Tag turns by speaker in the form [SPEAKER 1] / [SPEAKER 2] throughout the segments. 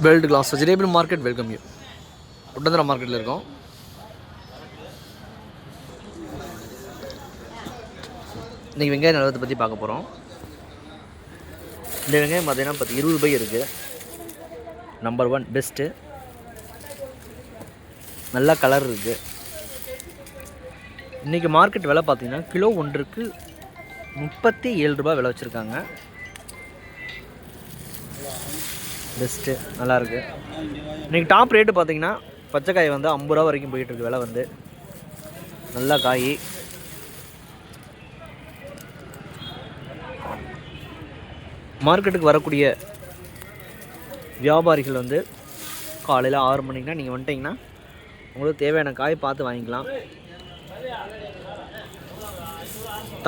[SPEAKER 1] World class vegetable market welcome you. ஒட்டந்தர மார்க்கெட்டில் இருக்கோம். இன்றைக்கி வெங்காய நிலவரத்தை பற்றி பார்க்க போகிறோம். இந்த வெங்காயம் பார்த்தீங்கன்னா 20 ரூபாய் இருக்குது. Number 1 best. நல்லா கலர் இருக்குது. இன்றைக்கி மார்க்கெட் விலை பார்த்திங்கன்னா கிலோ ஒன்றுக்கு 37 ரூபாய் விலை வச்சுருக்காங்க. பெஸ்ட்டு நல்லாயிருக்கு. இன்றைக்கி டாப் ரேட்டு பார்த்திங்கன்னா பச்சைக்காய் வந்து 50 ரூபா வரைக்கும் போயிட்டுருக்கு. விலை வந்து நல்லா காய். மார்க்கெட்டுக்கு வரக்கூடிய வியாபாரிகள் வந்து காலையில் 6 மணிக்குனா நீங்கள் வந்துட்டிங்கன்னா உங்களுக்கு தேவையான காய் பார்த்து வாங்கிக்கலாம்.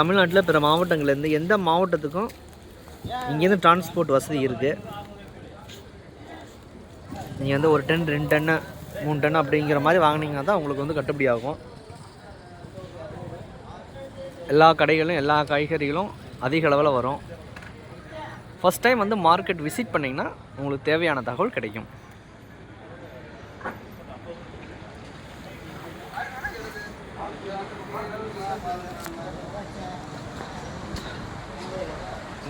[SPEAKER 1] தமிழ்நாட்டில் பிற மாவட்டங்கள்லேருந்து எந்த மாவட்டத்துக்கும் இங்கேருந்து டிரான்ஸ்போர்ட் வசதி இருக்குது. நீங்கள் வந்து ஒரு டன் 2 டன்னு 3 டன் அப்படிங்கிற மாதிரி வாங்கினீங்கன்னா தான் உங்களுக்கு வந்து கட்டுப்படி ஆகும். எல்லா கடைகளும் எல்லா காய்கறிகளும் அதிக அளவில் வரும். ஃபஸ்ட் டைம் வந்து மார்க்கெட் விசிட் பண்ணிங்கன்னா உங்களுக்கு தேவையான தகவல் கிடைக்கும்.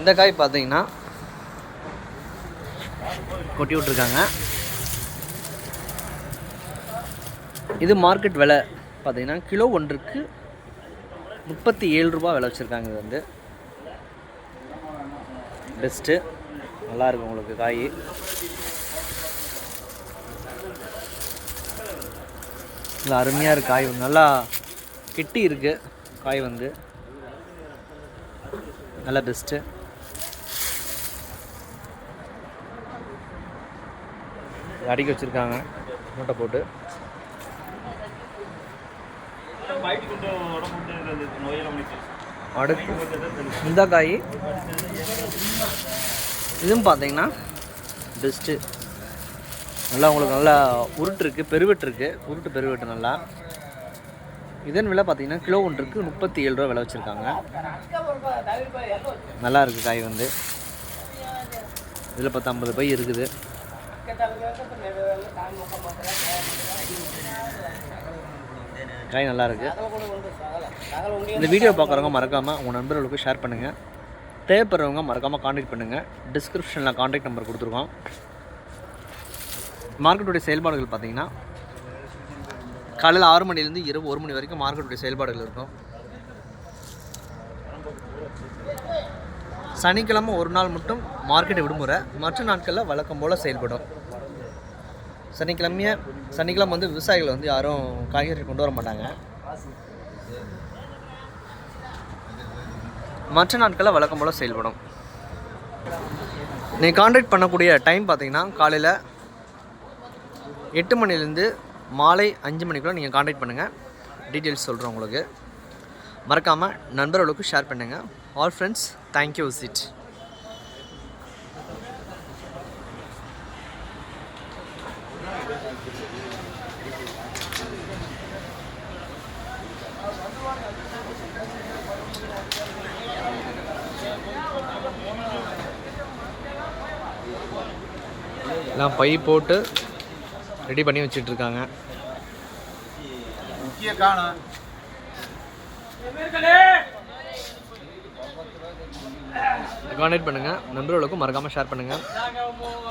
[SPEAKER 1] இந்த காய் பார்த்தீங்கன்னா கொட்டி விட்ருக்காங்க. இது மார்க்கெட் விலை பார்த்தீங்கன்னா கிலோ ஒன்றுக்கு 37 ரூபா விலை வச்சுருக்காங்க. இது வந்து பெஸ்ட்டு. நல்லாயிருக்கும் உங்களுக்கு காய். இல்லை அருமையாக இருக்குது காய். நல்லா கெட்டி இருக்குது காய் வந்து. நல்லா பெஸ்ட்டு. அடிக்க வச்சுருக்காங்க மூட்டை போட்டு. அடுத்து இந்த காய் இதுவும் பார்த்தீங்கன்னா பெஸ்ட்டு. நல்லா உங்களுக்கு நல்லா உருட்டு இருக்குது, பெருவெட்டு இருக்குது. உருட்டு பெருவெட்டு நல்லா. இதன் விலை பார்த்தீங்கன்னா கிலோ ஒன்றுக்கு 37 ரூபா விலை வச்சுருக்காங்க. நல்லா இருக்குது காய் வந்து. இதில் 50 பை இருக்குது. காய் நல்லா இருக்குது. இந்த வீடியோ பார்க்குறவங்க மறக்காமல் உங்கள் நண்பர்களுக்கு ஷேர் பண்ணுங்கள். தேவைப்படுறவங்க மறக்காமல் காண்டாக்ட் பண்ணுங்கள். டிஸ்கிரிப்ஷனில் காண்டாக்ட் நம்பர் கொடுத்துருக்கோம். மார்க்கெட்டுடைய செயல்பாடுகள் பார்த்திங்கன்னா காலையில் 6 மணிலேருந்து இரவு 1 மணி வரைக்கும் மார்க்கெட்டுடைய செயல்பாடுகள் இருக்கும். சனிக்கிழமை ஒரு நாள் மட்டும் மார்க்கெட்டை விடுமுறை. மற்ற நாட்களில் வழக்கம் போல் செயல்படும். சனிக்கிழமை வந்து விவசாயிகள் வந்து யாரும் காய்கறி கொண்டு வர மாட்டாங்க. மற்ற நாட்களில் வழக்கம் போல் செயல்படும். நீங்கள் காண்டாக்ட் பண்ணக்கூடிய டைம் பார்த்தீங்கன்னா காலையில் 8 மணிலேருந்து மாலை 5 மணிக்குள்ளே நீங்கள் காண்டாக்ட் பண்ணுங்கள். டீட்டெயில்ஸ் சொல்கிறேன் உங்களுக்கு. மறக்காமல் நண்பர்களுக்கு ஷேர் பண்ணுங்கள். All friends, thank you visit. எல்லாம் பை போட்டு ரெடி பண்ணி வச்சிட்ருக்காங்க. கான்டாக்ட் பண்ணுங்கள். நண்பர்களுக்கும் மறக்காமல் ஷேர் பண்ணுங்கள்.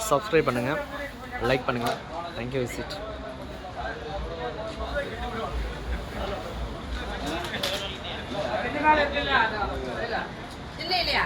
[SPEAKER 1] சப்ஸ்கிரைப் பண்ணுங்கள். லைக் பண்ணுங்கள். Thank you visit.
[SPEAKER 2] இல்லையா